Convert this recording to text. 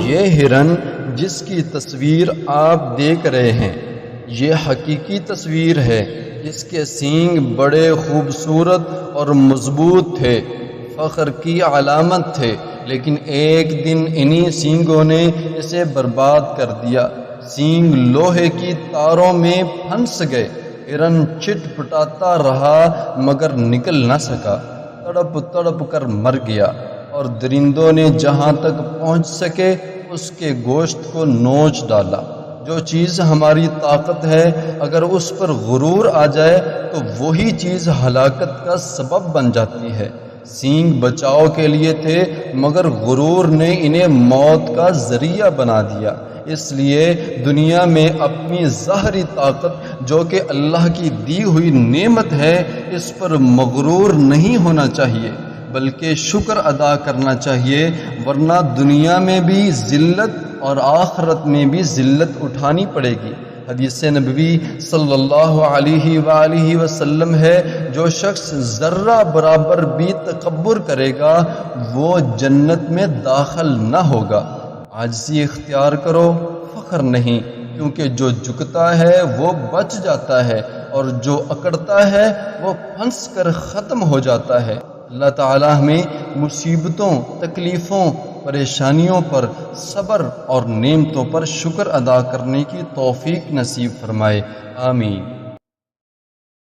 یہ ہرن جس کی تصویر آپ دیکھ رہے ہیں یہ حقیقی تصویر ہے۔ اس کے سینگ بڑے خوبصورت اور مضبوط تھے، فخر کی علامت تھے، لیکن ایک دن انہی سینگوں نے اسے برباد کر دیا۔ سینگ لوہے کی تاروں میں پھنس گئے۔ ہرن چٹ پٹاتا رہا مگر نکل نہ سکا، تڑپ تڑپ کر مر گیا، اور درندوں نے جہاں تک پہنچ سکے اس کے گوشت کو نوچ ڈالا۔ جو چیز ہماری طاقت ہے اگر اس پر غرور آ جائے تو وہی چیز ہلاکت کا سبب بن جاتی ہے۔ سینگ بچاؤ کے لیے تھے مگر غرور نے انہیں موت کا ذریعہ بنا دیا۔ اس لیے دنیا میں اپنی ظاہری طاقت جو کہ اللہ کی دی ہوئی نعمت ہے اس پر مغرور نہیں ہونا چاہیے بلکہ شکر ادا کرنا چاہیے، ورنہ دنیا میں بھی ذلت اور آخرت میں بھی ذلت اٹھانی پڑے گی۔ حدیث نبوی صلی اللہ علیہ وآلہ وسلم ہے، جو شخص ذرہ برابر بھی تکبر کرے گا وہ جنت میں داخل نہ ہوگا۔ عاجزی اختیار کرو، فخر نہیں، کیونکہ جو جھکتا ہے وہ بچ جاتا ہے اور جو اکڑتا ہے وہ پھنس کر ختم ہو جاتا ہے۔ اللہ تعالی ہمیں مصیبتوں، تکلیفوں، پریشانیوں پر صبر اور نعمتوں پر شکر ادا کرنے کی توفیق نصیب فرمائے، آمین۔